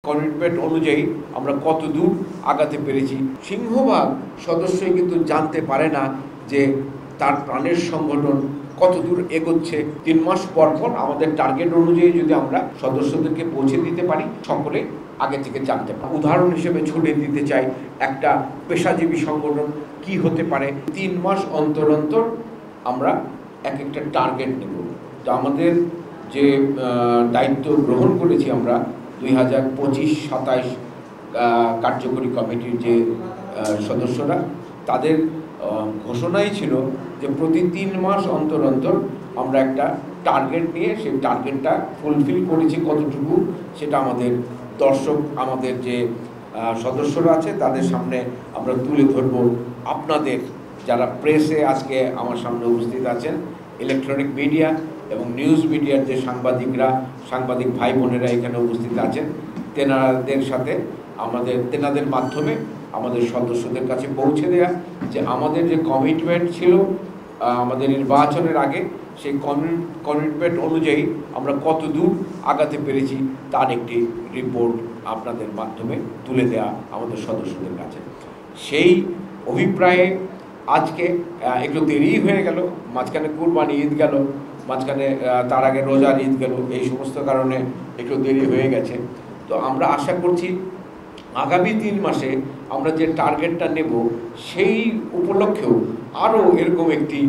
Commitment অনুযায়ী আমরা কত দূর আগাতে পেরেছি। সিংহভাগ সদস্যই কিন্তু জানতে পারে না যে তার প্রাণের সংগঠন কত দূর এগোচ্ছে। 3 মাস পর পর আমাদের টার্গেট অনুযায়ী যদি আমরা সদস্যদেরকে পৌঁছে দিতে পারি, সকলে আগে থেকে জানতে পারে। উদাহরণ হিসেবে ছুটে দিতে চাই, একটা পেশাজীবী সংগঠন কি হতে পারে। 3 মাস অন্তর অন্তর আমরা এক একটা টার্গেট নেব। তো আমাদের যে দায়িত্ব গ্রহণ করেছি আমরা 2025-27 কার্যকরী কমিটির যে সদস্যরা, তাদের ঘোষণাই ছিল যে প্রতি 3 মাস অন্তর অন্তর আমরা একটা টার্গেট নিয়ে সেই টার্গেটটা ফুলফিল করেছি কতটুকু সেটা আমাদের দর্শক, আমাদের যে সদস্যরা আছে তাদের সামনে আমরা তুলে ধরব। আপনাদের যারা প্রেসে আজকে আমার সামনে উপস্থিত আছেন, ইলেকট্রনিক মিডিয়া এবং নিউজ মিডিয়ার যে সাংবাদিক ভাই বোনেরা এখানে উপস্থিত আছেন, তেনাদের মাধ্যমে আমাদের সদস্যদের কাছে পৌঁছে দেয়া যে আমাদের যে কমিটমেন্ট ছিল আমাদের নির্বাচনের আগে, সেই কমিটমেন্ট অনুযায়ী আমরা কত দূর আগাতে পেরেছি তার একটি রিপোর্ট আপনাদের মাধ্যমে তুলে দেয়া আমাদের সদস্যদের কাছে। সেই অভিপ্রায়ে আজকে একটু দেরি হয়ে গেল, মাঝখানে কুরবানি ঈদ গেল, মাঝখানে তার আগে রোজার ঈদ গেল, এই সমস্ত কারণে একটু দেরি হয়ে গেছে। তো আমরা আশা করছি আগামী 3 মাসে আমরা যে টার্গেটটা নেব সেই উপলক্ষেও আরও এরকম একটি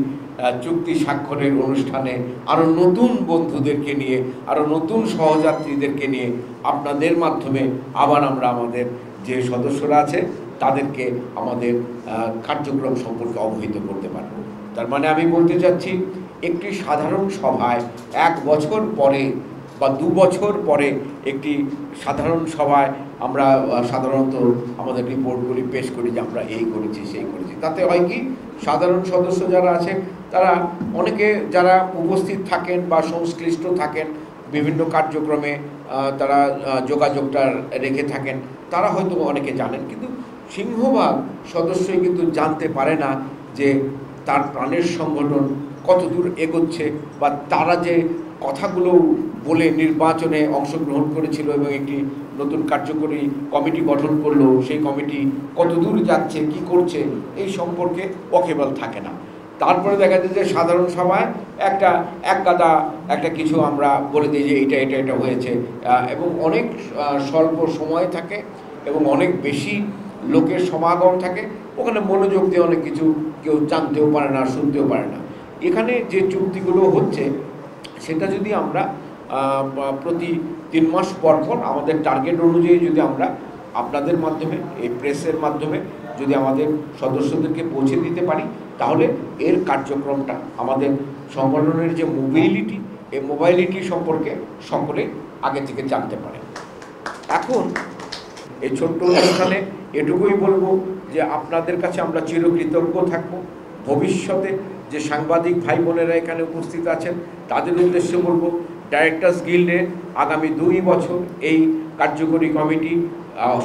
চুক্তি স্বাক্ষরের অনুষ্ঠানে আরও নতুন বন্ধুদেরকে নিয়ে, আরও নতুন সহযাত্রীদেরকে নিয়ে আপনাদের মাধ্যমে আবার আমরা আমাদের যে সদস্যরা আছে তাদেরকে আমাদের কার্যক্রম সম্পর্কে অবহিত করতে পারব। তার মানে আমি বলতে চাচ্ছি, একটি সাধারণ সভায় 1 বছর পরে বা 2 বছর পরে একটি সাধারণ সভায় আমরা সাধারণত আমাদের রিপোর্টগুলি পেশ করি যে আমরা এই করেছি সেই করেছি। তাতে হয় কি, সাধারণ সদস্য যারা আছে তারা অনেকে যারা উপস্থিত থাকেন বা সংশ্লিষ্ট থাকেন বিভিন্ন কার্যক্রমে, তারা যোগাযোগটা রেখে থাকেন, তারা হয়তো অনেকে জানেন, কিন্তু সিংহভাগ সদস্যই কিন্তু জানতে পারে না যে তার প্রাণের সংগঠন কত দূর এগোচ্ছে বা তারা যে কথাগুলো বলে নির্বাচনে অংশগ্রহণ করেছিল এবং একটি নতুন কার্যকরী কমিটি গঠন করলো, সেই কমিটি কত দূর যাচ্ছে, কি করছে, এই সম্পর্কে ওয়াকিবহাল থাকে না। তারপরে দেখা যায় যে সাধারণ সভায় একটা কিছু আমরা বলে দিই যে এটা হয়েছে, এবং অনেক স্বল্প সময় থাকে এবং অনেক বেশি লোকের সমাগম থাকে, ওখানে মনোযোগ দিয়ে অনেক কিছু কেউ জানতেও পারে না, শুনতেও পারে না। এখানে যে চুক্তিগুলো হচ্ছে সেটা যদি আমরা প্রতি 3 মাস পর পর আমাদের টার্গেট অনুযায়ী যদি আমরা আপনাদের মাধ্যমে, এই প্রেসের মাধ্যমে যদি আমাদের সদস্যদেরকে পৌঁছে দিতে পারি, তাহলে এর কার্যক্রমটা আমাদের সংগঠনের যে মোবিলিটি, এই মোবাইলিটি সম্পর্কে সকলে আগে থেকে জানতে পারে। এখন এই ছোট্ট অনুষ্ঠানে এটুকুই বলবো যে আপনাদের কাছে আমরা চিরকৃতজ্ঞ থাকব। ভবিষ্যতে যে সাংবাদিক ভাই বোনেরা এখানে উপস্থিত আছেন তাদের উদ্দেশ্যে বলবো, ডাইরেক্টর্স গিল্ডে আগামী 2 বছর এই কার্যকরী কমিটি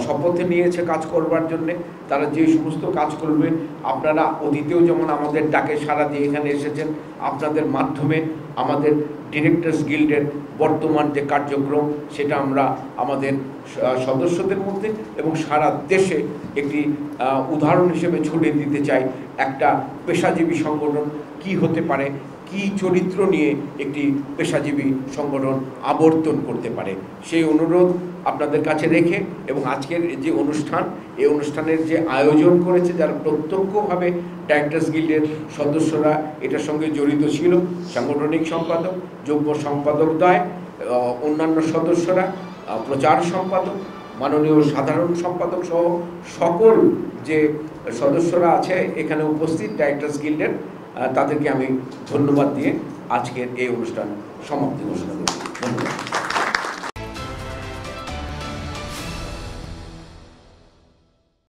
শপথে নিয়েছে কাজ করবার জন্যে। তারা যে সমস্ত কাজ করবে, আপনারা অতীতেও যেমন আমাদের ডাকে সাড়া দিয়ে এখানে এসেছেন, আপনাদের মাধ্যমে আমাদের ডিরেক্টর্স গিল্ডের বর্তমান যে কার্যক্রম সেটা আমরা আমাদের সদস্যদের মধ্যে এবং সারা দেশে একটি উদাহরণ হিসেবে ছড়িয়ে দিতে চাই। একটা পেশাজীবী সংগঠন কি হতে পারে, কি চরিত্র নিয়ে একটি পেশাজীবী সংগঠন আবর্তন করতে পারে, সেই অনুরোধ আপনাদের কাছে রেখে, এবং আজকের যে অনুষ্ঠান, এই অনুষ্ঠানের যে আয়োজন করেছে যারা প্রত্যক্ষভাবে ডাইরেক্টর্স গিল্ডের সদস্যরা এটার সঙ্গে জড়িত ছিল, সাংগঠনিক সম্পাদক, যুগ্ম সম্পাদকদ্বয়, অন্যান্য সদস্যরা, প্রচার সম্পাদক, মাননীয় সাধারণ সম্পাদক সহ সকল যে সদস্যরা আছে এখানে উপস্থিত ডাইরেক্টর্স গিল্ডের, তাদেরকে আমি ধন্যবাদ দিয়ে আজকের এই অনুষ্ঠান সমাপ্তি ঘোষণা করি। ধন্যবাদ।